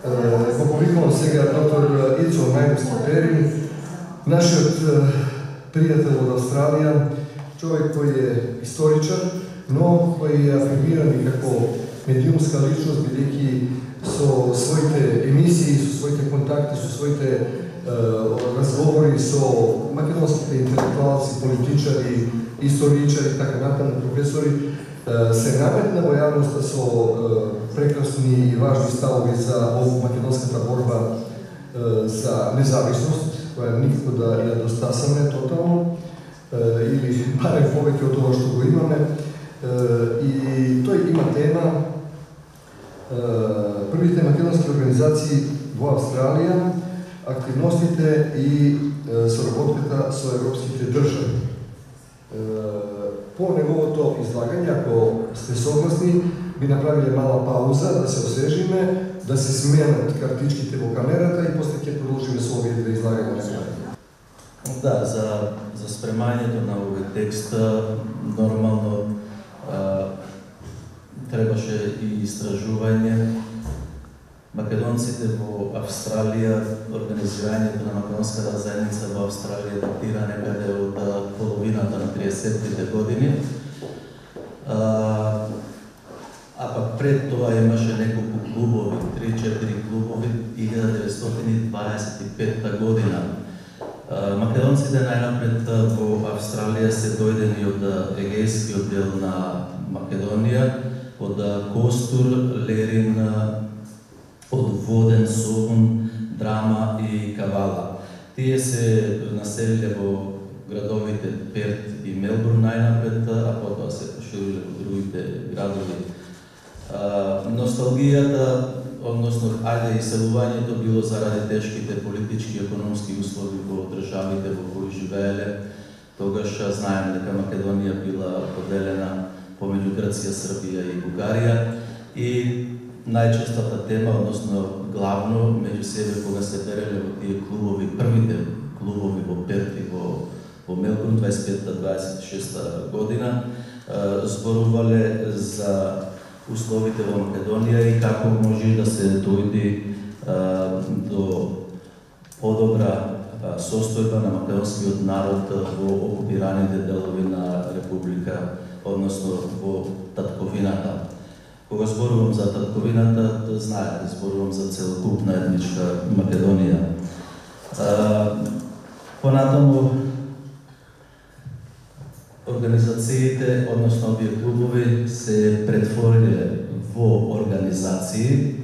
Го повикувам сега доктор Ицо Мајнус-Терин, нашиот пријател од Австралија, човек кој е историчар, но кој е афирмиран и како медиумска личност, бидејќи со своите емисии, со своите контакти, со своите разговори со македонските интелектуалци, политичари, историчари, така натаму професори, се наметна во јавноста со прекрасни и важни ставови за македонската борба за независност, која никако да ја достасаме тотално, или барем повеќе од ова што го имаме. И тој има тема првите македонски организации во Австралија, активностите и соработката со европските држави. По неговото излагање, ако сте согласни, би направиле мала пауза да се освежиме, да се сменат картичките во камерата и после ќе продолжиме со овие две излагања. Да, за спремањето на овој текст нормално требаше и истражување. Македонците во Австралија, организирањето на македонската заедница во Австралија датира некаде од половината на 30-тите години. А пак пред тоа имаше неколку клубови, 3-4 клубови, 1925 година. Македонците најнапред во Австралија се дојдени од егејскиот дел на Македонија, од Костур, Лерин, од Воден, Совун, Драма и Кавала. Тие се населиле во градовите Перт и Мелбурн најнапред, а потоа се пошириле во другите градови. Носталгијата, односно иселувањето било заради тешките политички и економски услови во државите во кои живееле. Тогаш знаеме дека Македонија била поделена помеѓу Грција, Србија и Бугарија и најчестата тема, односно главно меѓу себе кога се береле во тие клубови, првите клубови во Перт и во Мелбурн 25-26 година, зборувале за условите во Македонија и како може да се дојде до подобра состојба на македонскиот народ во окупираните делови на република, односно во татковината. Кога зборувам за татковината, знаете, зборувам за целокупна етничка Македонија. Понатаму, организациите, односно овие клубови, се претвориле во организации.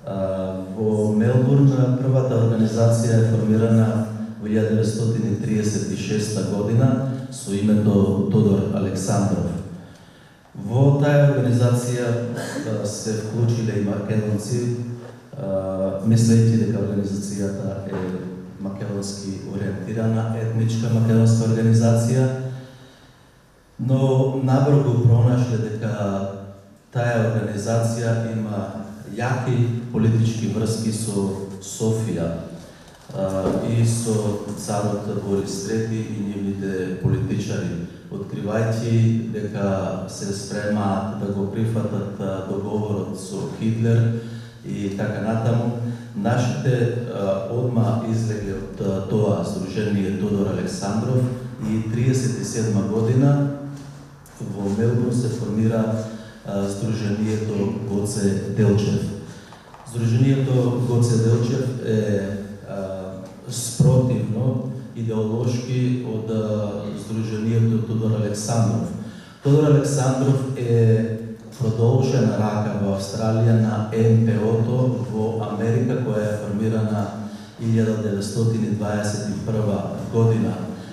Во Мелбурн првата организација е формирана во 1936 година со името Тодор Александров. Во таа организација се вклучиле и македонци, мислејќи дека организацијата е македонски ориентирана, етничка македонска организација, но набор го пронашле дека таа организација има јаки политички врски со Софија и со царот Борис III и нивните политичари, откривајќи дека се спремаат да го прифатат договорот со Хитлер и така натаму. Нашите одма излегле од тоа Сдружение Тодор Александров и 1937 година во Мелбурн се формира Сдружението Гоце Делчев. Сдружението Гоце Делчев е спротивно идеолошки од Сдружението Тодор Александров. Тодор Александров е продолжена рака во Австралија на НПО-то во Америка, која е формирана 1921 година.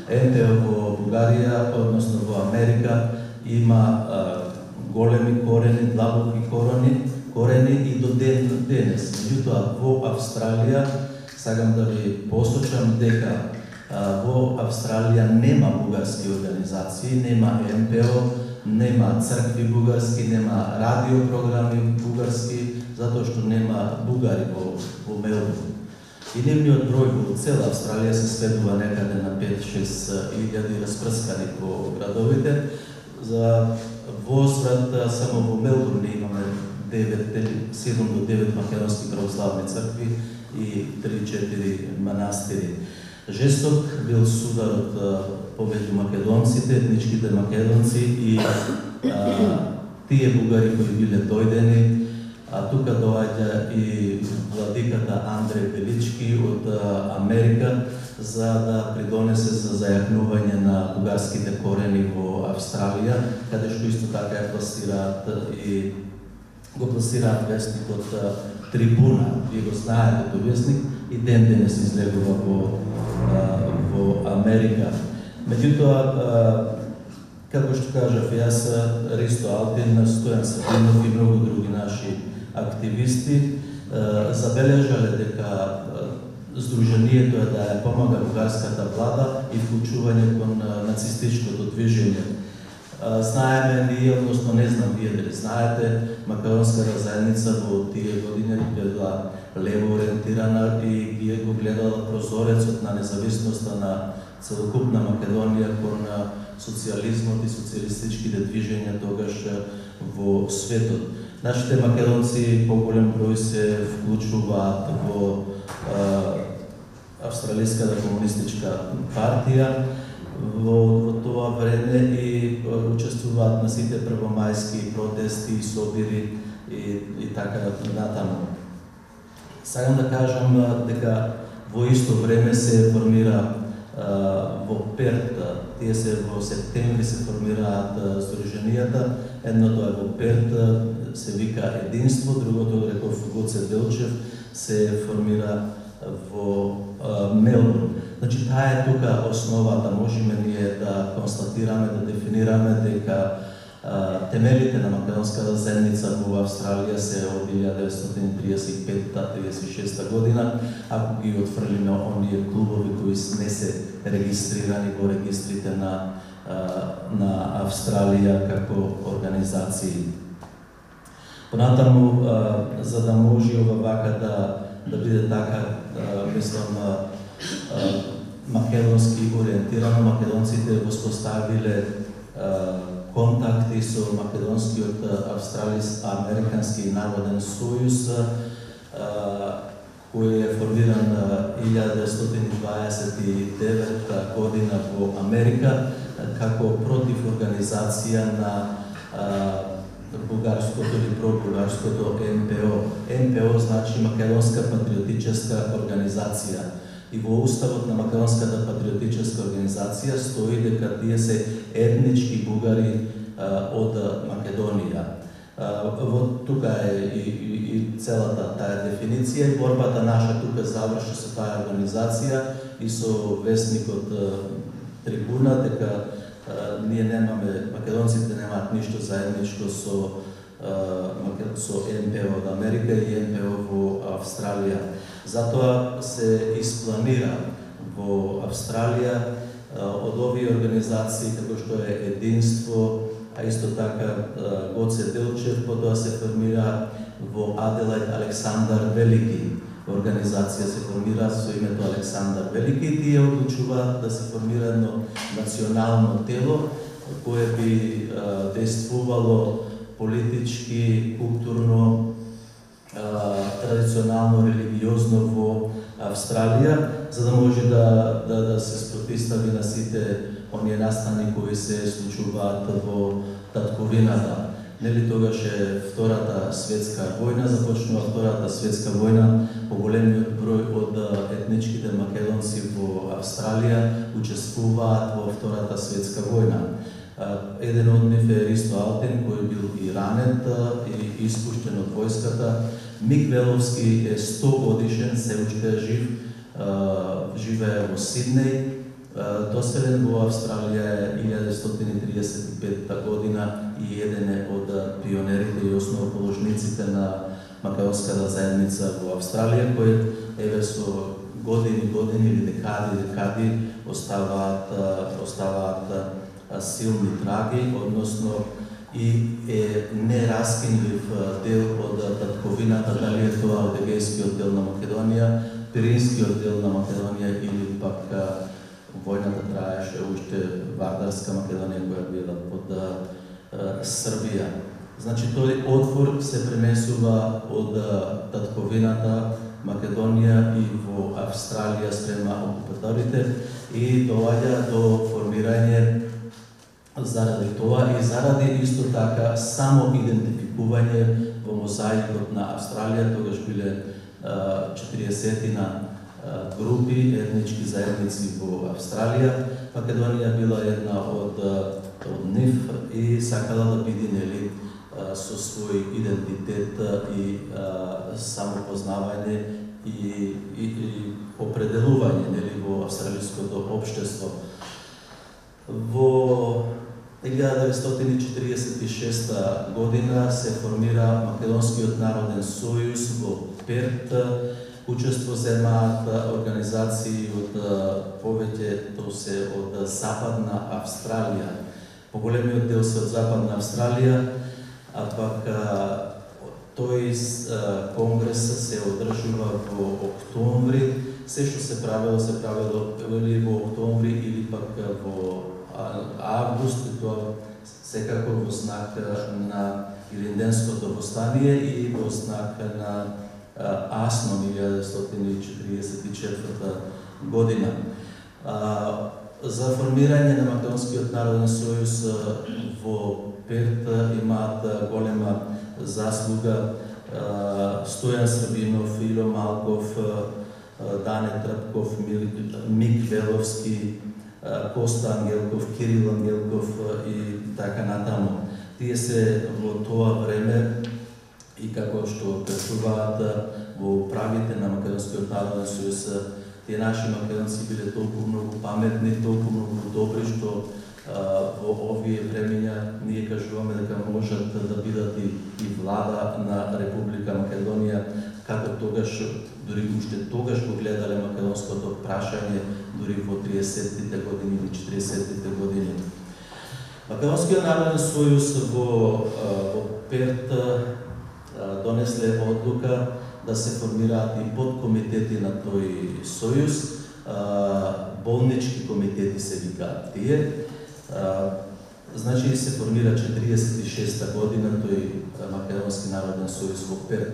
НПО во Бугарија, односно во Америка, има големи корени, длабоки корени и до денес. Меѓутоа, во Австралија, сакам да ви посочам дека во Австралија нема бугарски организации, нема НПО, нема цркви бугарски, нема радиопрограми бугарски, затоа што нема бугари во Мелбурн. И нивниот број во цела Австралија се сведува некаде на 5-6 илјади распрскани по градовите. За возврат само во Мелбурн имаме 7 до 9 македонски православни цркви и 3-4 манастири. Жесток бил сударот помеѓу македонците, етничките македонци и тие бугари кои биле дојдени, а тука доаѓа и владиката Андреј Велички од Америка за да придонесе за зајакнување на бугарските корени во Австралија, каде што исто така ја пласираат и го пласираат вестникот Трибуна. Вие го знаете тој вестник и ден денес излегува во Америка. Меѓутоа, како што кажав јас, Ристо Алтин, Стојан Сабинов и многу други наши активисти забележале дека Сдруженијето е да ја помага бугарската влада и вклучување кон нацистичкото движење. Знаеме ние, односно не знам вие дали знаете, македонската заедница во тие години била лево ориентирана и ги го гледала прозорецот на независноста на целокупна Македонија кон социјализмот и социјалистичките движења тогаш во светот. Нашите македонци поголем број се вклучуваат во Австралиската комунистичка партија во тоа време и учествуваат на сите првомајски протести, собири и така натаму. Сакам да кажам дека во исто време се формира во Перт, тие се во септември се формираат сдруженијата, едното е во Перт, се вика Единство, другото реков Гоце Делчев се формира во Мелбурн. Значи, таа е тука основата, можеме ние да констатираме, да дефинираме дека темелите на македонската заедница во Австралија се од 1935-36 година, ако ги отфрлиме оние клубови кои не се регистрирани во регистрите на Австралија како организации. Понатаму, за да може ова вака да биде така, мислам, македонски ориентирано, македонците воспоставиле контакти со македонскиот австралис-американски народен сојуз, кој е формиран 1929 година во Америка како против организација на бугарското или пробугарското МПО. МПО значи Македонска патриотическа организација. И во уставот на Македонската патриотическа организација стои дека тие се етнички бугари од Македонија. Вот тука е и целата таа дефиниција и борбата наша тука заврши со таа организација и со вестникот Трибуна, дека ние немаме, македонците немаат ништо заедничко со МПО од Америка и МПО во Австралија. Затоа се испланира во Австралија од овие организации како што е Единство, а исто така Гоце Делчев, потоа се формира во Аделајд Александар Велики. Организација се формира со името Александар Велики и тие одлучуваат да се формира едно национално тело кое би действувало политички, културно, традиционално, религиозно во Австралија, за да може да се спротистави на сите оние настани кои се случуваат во татковината. Нели тогаш е Втората светска војна, започнува Втората светска војна, поголемиот број од етничките македонци во Австралија учествуваат во Втората светска војна. Еден од нив е Ристо Алтин, кој бил и ранет и испуштен од војската. Мик Веловски е 100 годишен, се уште жив, живее во Сиднеј. Доселен во Австралија е 1935 година и еден е од пионерите и основоположниците на македонската заедница во Австралија, кој еве со години или декади оставаат силни траги, односно и е нераскинлив дел од татковината, дали е тоа од егејскиот дел на Македонија, пиринскиот дел на Македонија или пак војната траеше уште Вардарска Македонија која била под Србија. Значи тој отпор се пренесува од татковината Македонија и во Австралија спрема окупаторите и доаѓа до формирање заради тоа и заради исто така само идентификување во мозаикот на Австралија, тогаш биле 40 групи, етнички заедници во Австралија. Македонија била една од нив и сакала да биде нели со свој идентитет и самопознавање и определување нели во австралиското општество. Во 1946 година се формира Македонскиот народен сојуз во Перт. Учество земаат организации од повеќето се од Западна Австралија. Поголемиот дел се од Западна Австралија, а пак тој конгрес се одржува во октомври. Се што се правило или во октомври или пак во август, и тоа секако во знак на Илинденското востание и во знак на Асном 1944 година. За формирање на Македонскиот народен сојуз во Перт имаат голема заслуга Стојан Србинов, Ило Малков, Дане Трпков, Мик Веловски, Коста Ангелков, Кирил Ангелков и така натаму. Тие се во тоа време и како што кажуваат во управите на Македонскиот народен сојуз, тие наши македонци биле толку многу паметни, толку многу добри, што во овие времења ние кажуваме дека можат да бидат и влада на Република Македонија, како тогаш, дури уште тогаш го гледале македонското прашање, дури во 30-тите години или 40-тите години. Македонскиот народен сојуз во Перт донесле одлука да се формираат и подкомитети на тој сојуз, болнички комитети се викаат тие. Значи се формира 46-та година тој Македонски народен сојуз во Перт.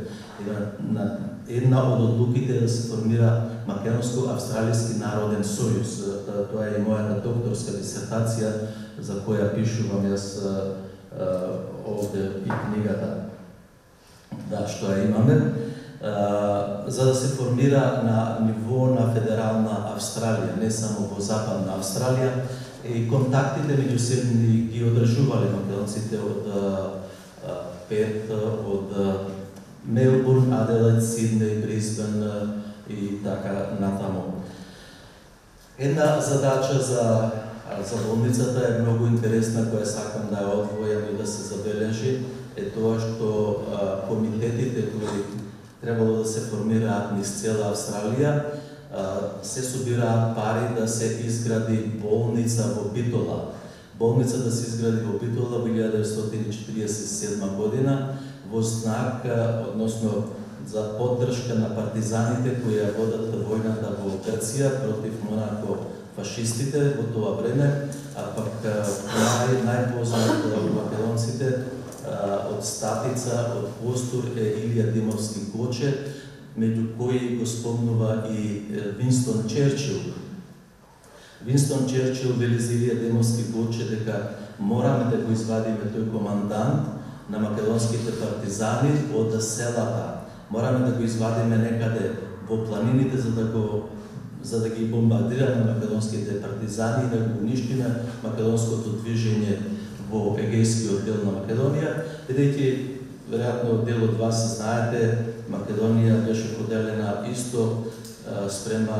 Една од одлуките да се формира Македонско-австралиски народен сојуз. Тоа е и мојата докторска дисертација за која пишувам јас овде и книгата. Да, што ја имаме. За да се формира на ниво на федерална Австралија, не само во Западна Австралија, и контактите меѓусебни ги одржувале македонците од Перт, од Мелбурн, Аделаид, Сиднеј, Брисбен и така натаму. Една задача за болницата е многу интересна, која сакам да ја одвојам и да се забележи, е тоа што комитетите кои требало да се формираат низ цела Австралија, се собираат пари да се изгради болница во Битола. Болница да се изгради во Битола во 1947 година во знак, односно за поддршка на партизаните кои ја водат војната во Грција против монархо-фашистите во тоа време, а пак најпознат од македонците од Статица, од Постур е Илија Димовски Гоче, меѓу кои го спомнува и Винстон Черчил. Винстон Черчил вели за Илија Димовски Гоче дека мораме да го извадиме тој командант на македонските партизани од селата. Мораме да го извадиме некаде во планините за да ги бомбардираме македонските партизани и да го уништиме македонското движење во егејскиот дел на Македонија, бидејќи веројатно дел од вас знаете, Македонија беше поделена исто спрема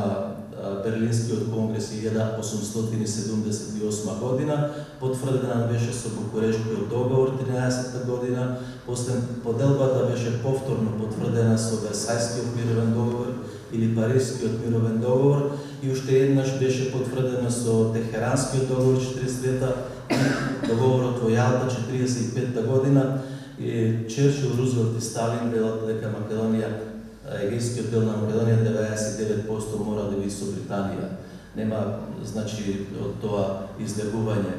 Берлинскиот конгрес 1878 година, потврдена беше со Букурешкиот договор 13-та година, после поделбата беше повторно потврдена со Версајскиот мировен договор или Парискиот мировен договор и уште еднаш беше потврдена со Техеранскиот договор 43-та, договорот во Јалта 45-та година. И Черчил, Рузвелт и Сталин велат дека Македонија, егејскиот дел на Македонија 99% мора да биде со Британија. Нема, значи, од тоа излегување.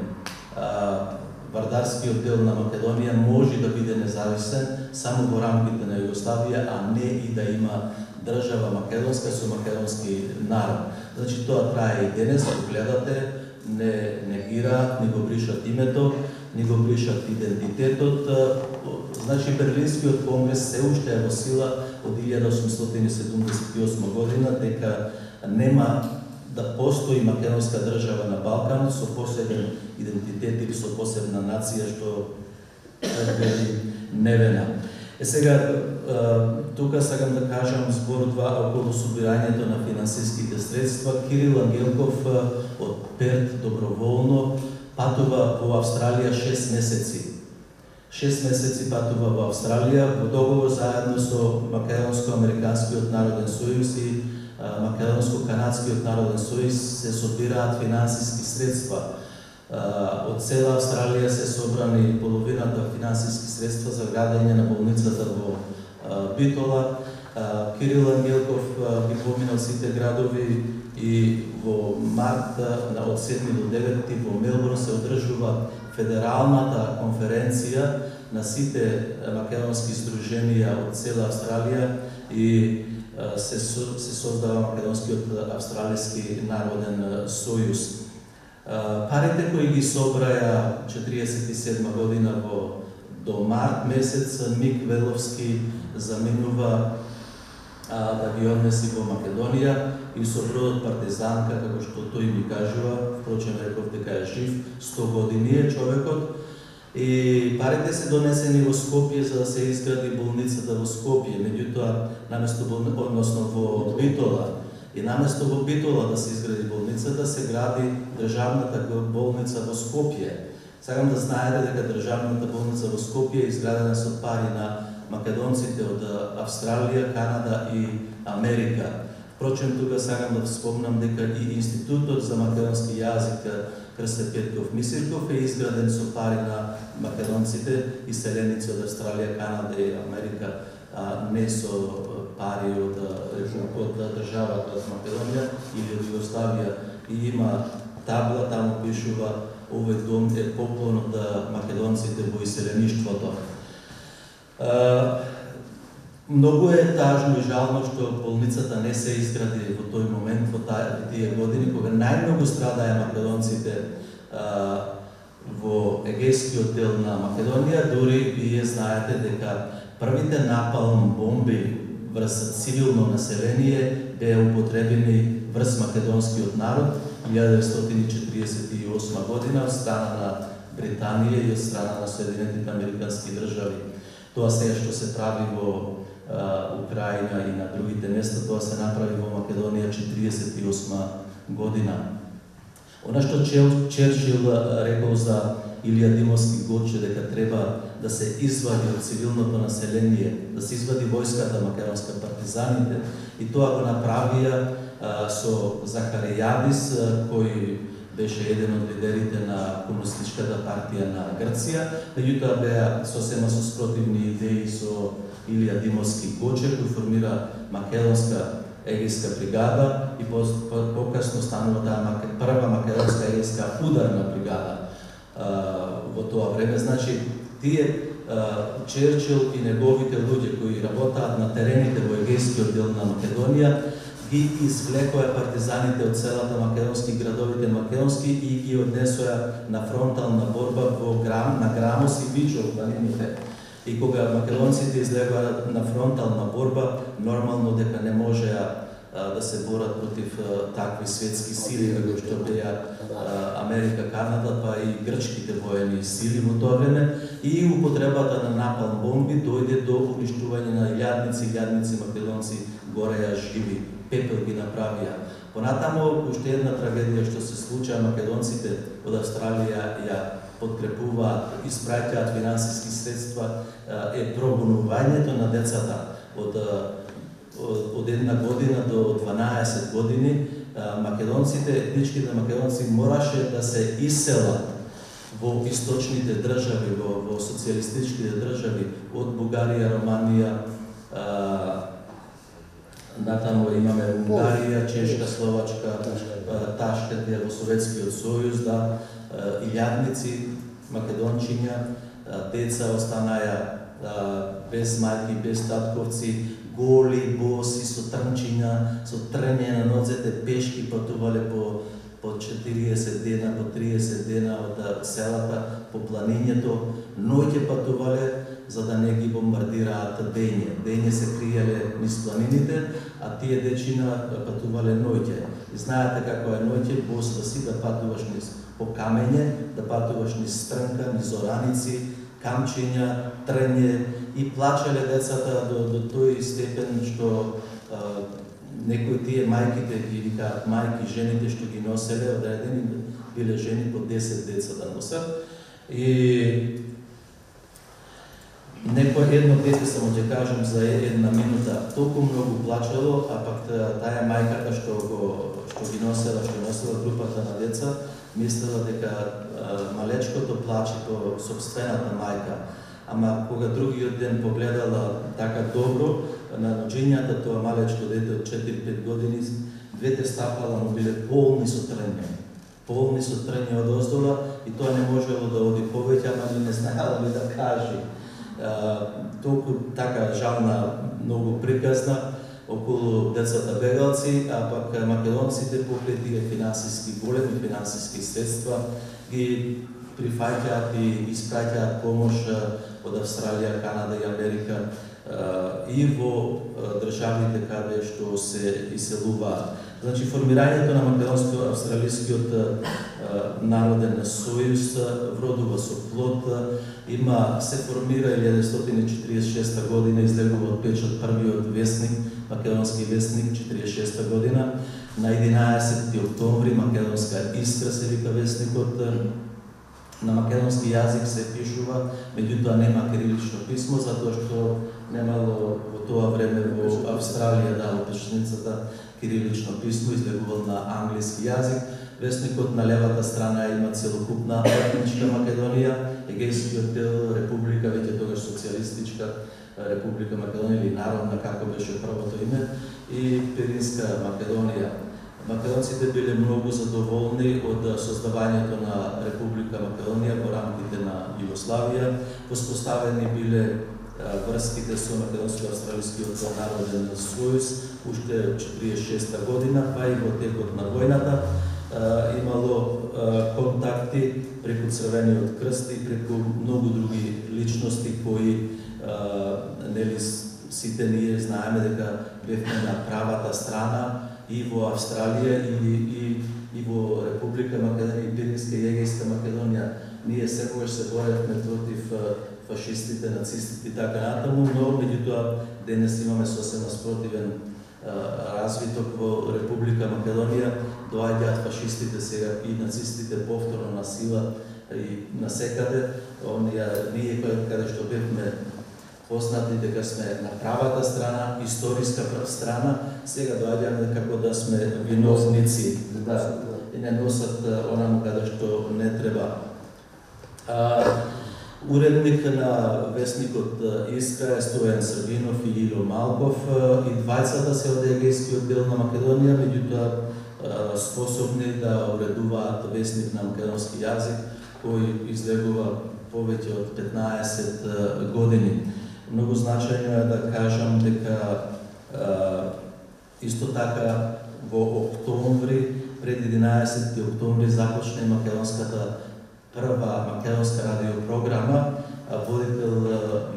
вардарскиот дел на Македонија може да биде независен само во рамките на Југославија, а не и да има држава македонска со македонски народ. Значи тоа трае и денес, ако гледате, не негираат, не го бришат името, не го бришат идентитетот. Значи Берлинскиот конгрес се уште е во сила од 1878 година, дека нема да постои македонска држава на Балкан со посебен идентитет или со посебна нација, што вели невена. Сега, тука сакам да кажам зборува околу собирањето на финансиските средства. Кирил Ангелков од Перт доброволно патува во Австралија 6 месеци. 6 месеци патува во Австралија во договор заедно со Македонско-Американскиот народен сојуз и Македонско-Канадскиот народен сојуз се собираат финансиски средства. Од цела Австралија се собрани половината финансиски средства за градење на болницата во Битола. Кирил Ангелков ги поминал сите градови и во март од 7 до 9 во Мелбурн се одржува федералната конференција на сите македонски здруженија од цела Австралија и се создава Македонскиот австралиски народен сојуз. Парите кои ги собраја 47 година до март месец, Мик Веловски заминува да ги однеси во Македонија и со бродот Партизанка, како што тој ми кажува, впрочем реков дека е жив, 100 години е човекот, и парите се донесени во Скопје за да се изгради болницата во Скопје, меѓутоа наместо во Битола, и наместо во Битола да се изгради болницата, се гради државната болница во Скопје. Сакам да знаете дека државната болница во Скопје е изградена со пари на македонците од Австралија, Канада и Америка. Впрочем, тука сакам да спомнам дека и Институтот за македонски јазик Крсте Петков Мисирков е изграден со пари на македонците, иселеници од Австралија, Канада и Америка, не со пари од државата од Македонија или од Југославија. И има табла, таму пишува овој дом е поклон од македонците во иселеништвото. Многу е тажно и жално што болницата не се изгради во тој момент, во тие години, кога најмногу страдаа македонците во егејскиот дел на Македонија. Дури вие знаете дека првите напалм бомби врз цивилно население беа употребени врз македонскиот народ 1948 година од страна на Британија и од страна на Соединетите Американски држави. Тоа се што се прави во Украина и на другите места, тоа се направи во Македонија 1948 година. Она што Черчил рекол за Илија Димовски Гоче, дека треба да се извади од цивилното население, да се извади војската македонска, партизаните, и тоа го направија со Захаријадис, кој беше еден од лидерите на Комунистичката партија на Грција, меѓутоа беа сосема со спротивни идеи со Илија Димовски Гоче, кој формира македонска егејска бригада и покасно станува таа прва македонска егејска ударна бригада во тоа време. Значи, тие Черчил и неговите луѓе кои работаат на терените во егејскиот дел на Македонија ги извлекоа партизаните од целата македонски градовите македонски и ги однесоа на фронтална борба на Грамос и Бичов, планините. И кога македонците излегоа на фронтална борба, нормално дека не можеа да се борат против такви светски сили, како што беа Америка, Канада, па и грчките воени сили во тоа време, и употребата на напалм бомби дојде до уништување на илјадници македонци гореа живи, пепел ги направија. Понатамо, уште една трагедија што се случува, македонците од Австралија ја подкрепуваат, испраќаат финансиски средства, е прогонувањето на децата од една година до 12 години. Македонците, етничките македонци мораше да се иселат во источните држави, во социјалистичките држави, од Бугарија, Романија, натаму имаме Унгарија, Чешка, Словачка, Ташкент во Советскиот сојуз, илјадници македончиња, деца останаја без мајки, без татковци, голи, боси, со трнчиња, со трње на ноцете, пешки патувале по 40 дена, по 30 дена од селата, по планињето, ноќе патувале за да не ги бомбардираат дење. Дење се криеле низ планините, а тие дечина патувале ноќе. И знаете како е ноќе, бос да си да патуваш низ по камење, да патуваш низ трнка, низ ораници, камчиња, трње и плачеле децата до тој степен што некои тие мајките ги викаат мајки, жените што ги носеле, одредени биле жени по 10 деца да носат. И некој едно дете, само ќе кажам за една минута, толку многу плачело, а пак таа мајката што ги носела групата на деца, мислела дека малечкото плаче по собствената мајка. Ама кога другиот ден погледала така добро на ноџењата, тоа малечко дете од 4-5 години, двете стапала му биле полни со трње од оздола и тоа не можело да оди повеќе, ама не знаела ли да кажи. Толку така жална, многу приказна околу децата бегалци, а пак македонците покрај тие големи финансиски средства ги прифаќаат и испраќаат помош од Австралија, Канада и Америка и во државите каде што се иселуваат. Значи, формирањето на македонско-австралискиот народен сојуз вродува со плод, се формира 1946 година, излегува од печат првиот весник, македонски весник, 46 година, на 11 октомври, Македонска искра се вика весникот, на македонски јазик се пишува, меѓутоа нема кирилично писмо, затоа што немало во тоа време во Австралија, во пешницата, кирилично писмо, излегувал на англиски јазик. Весникот на левата страна има целокупна етничка Македонија, Егејскиот дел Република, веќе тогаш социјалистичка Република Македонија или Народна, како беше првото име, и Пиринска Македонија. Македонците биле многу задоволни од создавањето на Република Македонија во рамките на Југославија. Воспоставени биле врските со Македонско-австралискиот народен сојуз уште 46 година, па и во текот на војната имало контакти преку Црвениот крст и преку многу други личности кои нели сите ние знаеме дека бевме на правата страна и во Австралија и во Република Македонија и Пиринска и Егејска Македонија. Ние секогаш се боревме против фашистите, нацистите и така натаму, но меѓутоа денес имаме сосема спротивен развиток во Република Македонија, доаѓаат фашистите сега и нацистите повторно на сила и насекаде. Ние каде што бевме познати дека сме на правата страна, историска страна, сега доаѓаме како да сме виновници, и не носат онаму каде што не треба. Уредник на весникот Искра е Стојан Србинов и Ило Малков, и двајцата се од Егејскиот дел на Македонија, меѓутоа способни да уредуваат весник на македонски јазик, кој излегува повеќе од 15 години. Многу значајно е да кажам дека исто така во октомври, пред 11 октомври започне македонската прва македонска радиопрограма, водител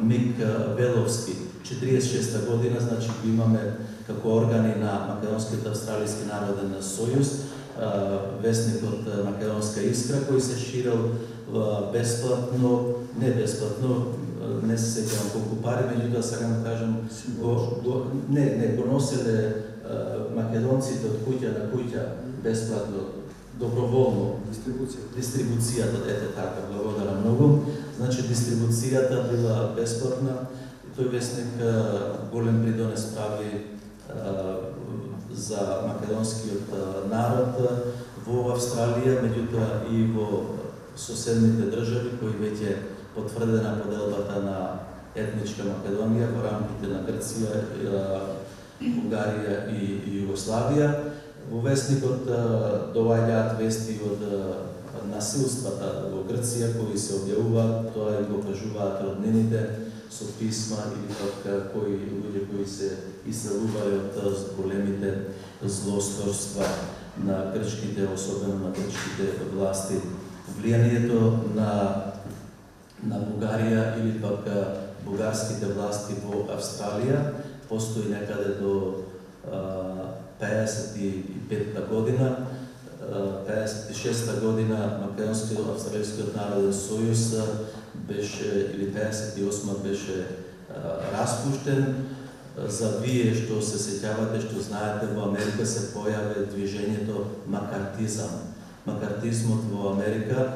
Мик Беловски, 46 година, значи го имаме како органи на Македонскиот австралиски народен сојуз, весникот Македонска искра, кој се ширел бесплатно, не бесплатно, не се сеќавам колку пари, меѓутоа сакам да кажам, го носеле македонците од куќа на куќа бесплатно, доброволно. Дистрибуцијата, така, благодарам многу. Значи, дистрибуцијата била бесплатна и тој весник голем придонес прави за македонскиот народ во Австралија, меѓутоа и во соседните држави кои веќе потврдена поделбата на етничка Македонија во рамките на Грција, Бугарија и Југославија. Во вестникот доаѓаат вести од насилствата во Грција кои се објавуваат, тоа и го кажуваат роднините со писма или пак кои луѓе кои се иселувале од големите злосторства на грчките, особено на грчките власти. Влијанието на Бугарија или пак бугарските власти во Австралија постои некаде до 55-та година. 56-та година Македонскиот австралискиот народен сојуз беше, или 58-та беше распуштен. За вие што се сеќавате, што знаете, во Америка се појави движењето макартизам. Макартизмот во Америка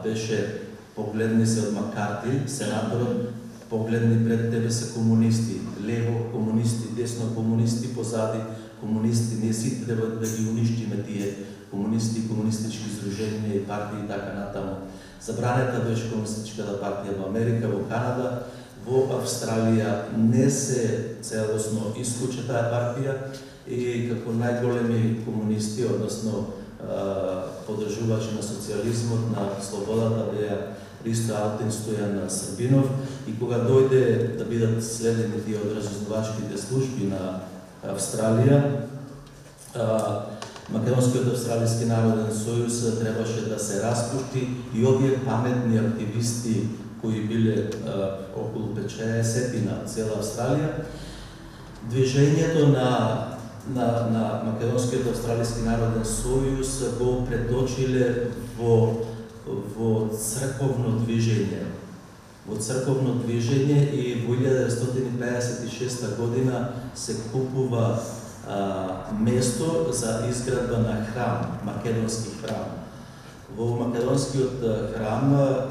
беше погледни се од Макарти, сенаторот, погледни пред тебе се комунисти, лево комунисти, десно комунисти, позади комунисти, ние сите треба да ги уништиме тие комунисти, комунистички издруженија и партии и така натаму. Забранета беше комунистичката партија во Америка, во Канада, во Австралија не се целосно исклучи таа партија и како најголеми комунисти, односно поддржувачи на социјализмот, на слободата беа Ристо Алтин, Стојан Србинов, и кога дојде да бидат следени тие од разузнавачките служби на Австралија, Македонскиот австралиски народен сојуз требаше да се распушти и овие паметни активисти кои биле околу 50 цела Австралија, движењето на Македонскиот австралиски народен сојуз го преточиле во црковно движење. Во црковно движење и во 1956 година се купува место за изградба на храм, македонски храм. Во македонскиот храм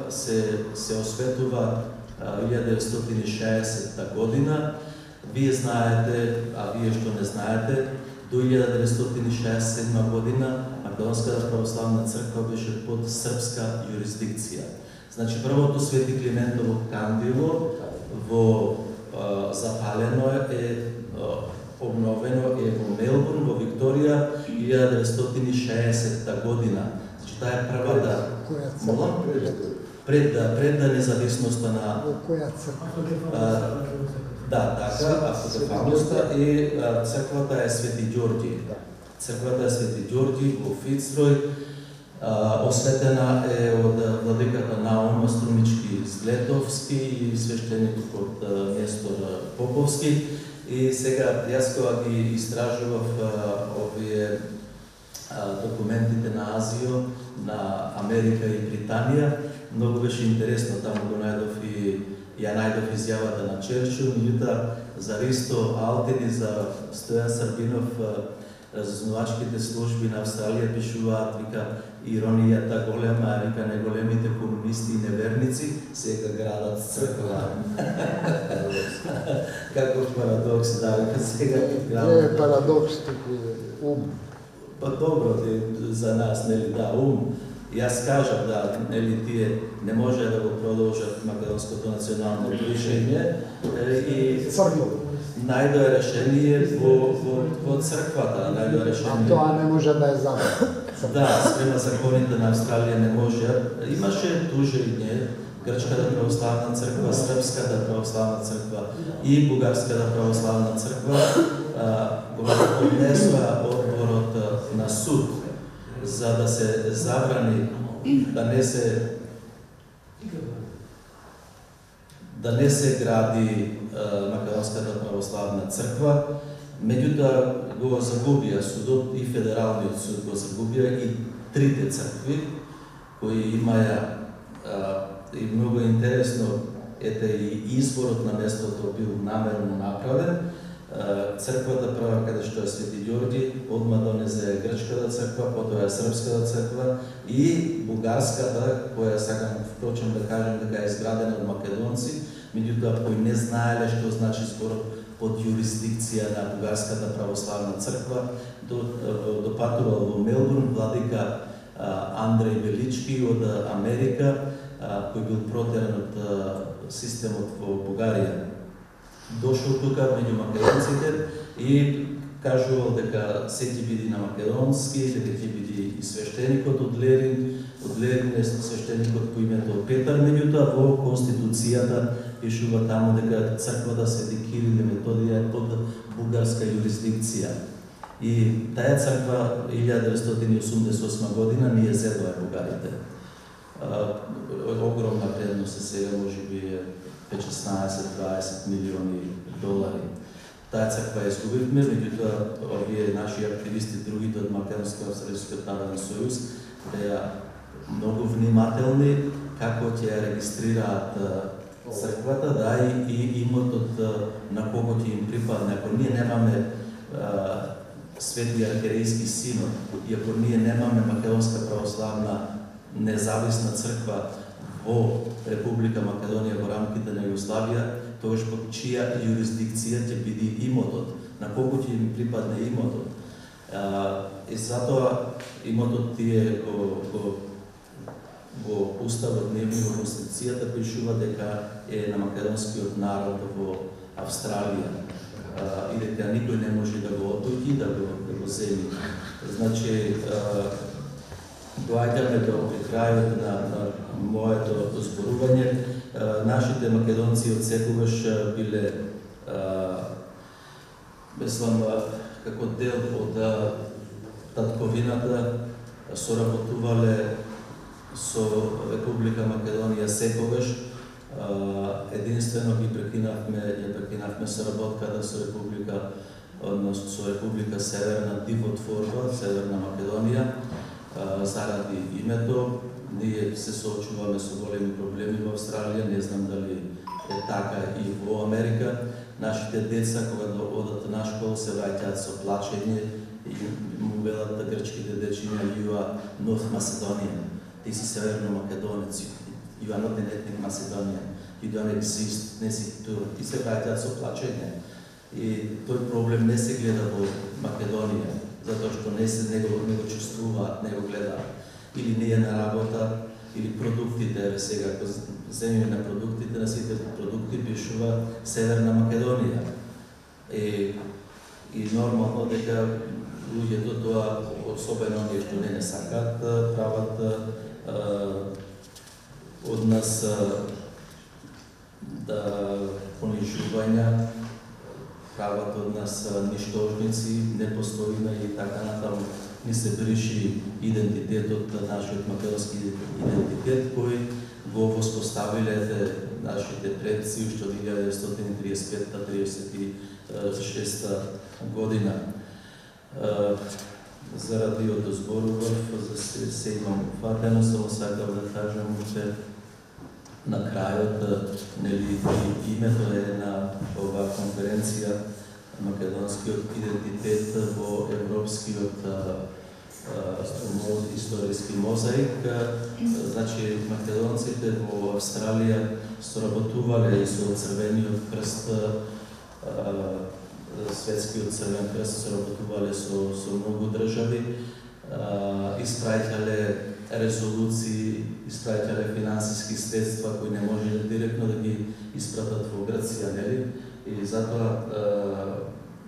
се осветува 1960 година. Вие знаете, а вие што не знаете, до 1967 година Македонската православна црква беше под српска юрисдикција. Значи, првото Свети Климентово кандило запалено е, обновено е во Мелбурн, во Викторија, 1960 година. Значи, таа е првата... Пред независноста на... Која црква? Да, така, автокефалноста и црквата е Свети Ѓорѓи. Црквата е Свети Ѓорѓи во Фицрој, осветена е од владиката Наум Струмички Злетовски и свештеникот од Нестор Поповски. И сега, јас кога ги истражував овие документите на Азио, на Америка и Британија, многу беше интересно, таму го најдов и ја најдов изјавата на Черчил, меѓутоа за Ристо Алтин и за Стојан Србинов разузнавачките служби на Австралија пишуваат, вика, иронијата голема, вика, неголемите комунисти и неверници сега градат црква. Каков парадокс, да, вика, сега градат... Не е парадокс, туку ум. Па добро, за нас, нели, да, ум. Јас кажав да, нели, тие не може да го продолжат македонското национално движење и најдоа решение во црквата, најдоа решение. А тоа не може да е забрано. Да, спрема законите на Австралија не може. Имаше тужење, Грчката православна црква, Српската православна црква и Бугарската православна црква го однесоа одборот на суд за да се забрани да не се гради Македонската православна црква, меѓутоа го загубија судот и федералниот суд го загубија и трите цркви кои имаја и многу интересно, ете и изборот на местото бил намерно направен. Црквата прва каде што е Свети Ѓорѓи, одма донесе Грчката црква, потоа е Српската црква и Бугарската, која сакам впрочем да кажем дека е изградена од македонци, меѓутоа кои не знаеле што значи зборот под юрисдикција на Бугарската православна црква, допатувал во Мелбурн владика Андреј Велички од Америка, кој бил протеран од системот во Бугарија. Дошол тука меѓу македонците и кажувал дека се ќе биде на македонски, дека ќе биде и свештеникот од Лерин е свештеникот по името Петар, меѓутоа во Конституцијата пишува таму дека црквата Свети Кирил и Методија е под бугарска юрисдикција. И таа црква 1988 година ние зедоа бугарите. Огромна вредност е сега, може би 16-20 милиони долари. Таа црква изгубивме, меѓутоа овие наши активисти, другите од Македонскиот австралискиот народен сојуз, беа многу внимателни како ќе ја регистрираат црквата, да и имотот на кого ќе им припадне. Ако ние немаме Свети архиерејски синод, и ако ние немаме Македонска православна независна црква во Република Македонија во рамките на Југославија, тогаш под чија юрисдикција ќе биде имотот, на кого ќе им припадне имотот. И затоа имотот тие во уставот нивни, во Конституцијата пишува дека е на македонскиот народ во Австралија и дека никој не може да го отуѓи, да го земи. Значи, доаѓаме до крајот на моето зборување. Нашите македонци од секогаш биле, мислам, како дел од татковината, соработувале со Република Македонија секогаш. Единствено ја прекинавме соработката со Република Северна Дивотворба, Северна Македонија, заради името. Ние се соочуваме со големи проблеми во Австралија, не знам дали е така и во Америка. Нашите деца, кога одат на школа, се враќаат со плачење и му велат грчките дечиња, you are North Macedonian, ти си Северно Македонец, you are not an ethnic Macedonian, you don't exist, не си тур, ти се враќаат со плачење. И тој проблем не се гледа во Македонија, затоа што не го чувствуваат, не го гледаат. Или не е на работа, или продуктите, сега ако земеме на продуктите, на сите продукти пишува Северна Македонија. И нормално дека луѓето тоа, особено оние што не сакаат, прават од нас понижувања, прават од нас ништожници, непостојна и така натаму. Ни се бриши идентитетот на нашиот македонски идентитет, кој го воспоставиле нашите предци уште од 1935-36 година. Заради од зборував, за се имам фатено, само сакав да кажам уште на крајот, нели името е на оваа конференција македонскиот идентитет во европскиот историски мозаик. Значи, македонците во Австралија соработувале со Црвениот крст, Светскиот Црвен крст, соработувале со многу држави, испраќале резолуции, испраќале финансиски средства кои не може директно да ги испратат во Грција, нели? И затоа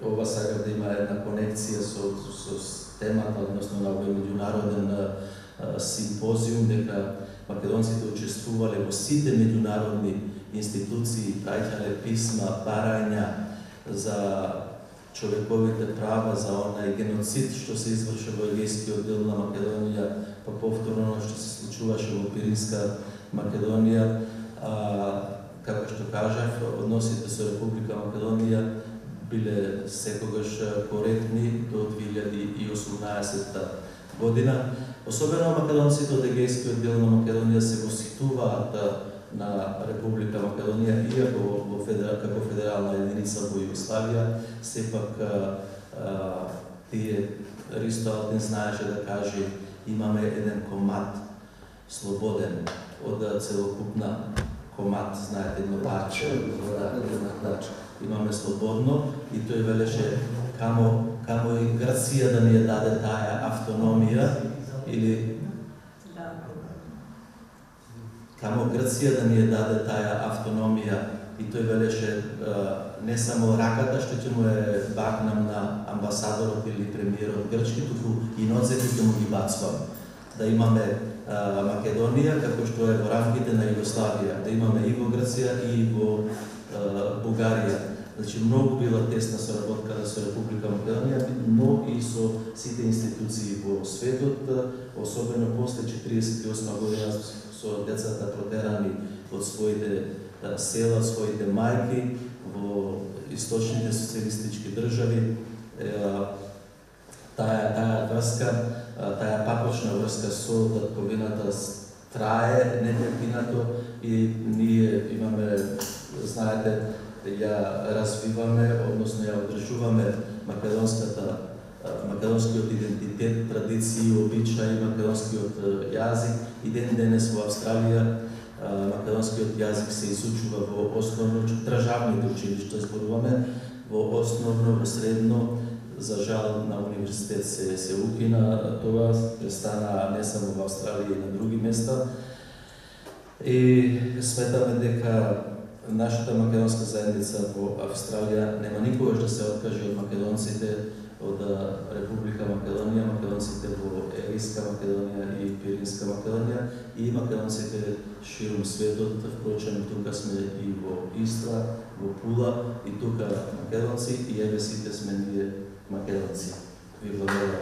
ова сакав да има една конекција со темата, односно на овој меѓународен симпозиум, дека македонците учествувале во сите меѓународни институции, праќале писма, барања за човековите права, за онај геноцид што се изврши во егејскиот дел на Македонија, па повторно што се случуваше во Пиринска Македонија. Како што кажав, односите со Република Македонија биле секогаш коректни до 2018 година. Особено македонците од егејскиот дел на Македонија се го ситуваат на Република Македонија, иако како федерална единица во Југославија, сепак тие Ристо Алтин знаеше да каже имаме еден комат слободен од целокупна комат, знаете, едно парче, имаме слободно и тој велеше камо и Грција да ни ја даде таа автономија или камо Грција да ни ја даде таа автономија и тој велеше не само раката што ќе му е бакнам на амбасадорот или премиерот грчки, туку и ноците ќе му ги бацвам. Да имаме Македонија како што е во рамките на Југославија, да имаме и во Грција и во Бугарија. Значи, многу била тесна соработка со Република Македонија, но и со сите институции во светот, особено после 48 година со децата протерани од своите села, своите мајки во источните социјалистички држави. Таа врска, таа папочна врска со татковината трае непрекинато и ние имаме, знаете, ја развиваме, односно ја одржуваме македонскиот идентитет, традиции, обичаи, македонскиот јазик. И ден денес во Австралија македонскиот јазик се изучува во основно државните училишта, зборуваме, во основно, во средно. За жал на универзитет се укина тоа, престана не само во Австралија и на други места. И сметаме дека нашата македонска заедница во Австралија нема никогаш да се откаже од македонците од Република Македонија, македонците во Елиска Македонија и Пиринска Македонија и македонците ширум светот. Впрочем, тука сме и во Истра, во Пула, и тука македонци, и еве сите сме ние македонци. Ви благодарам.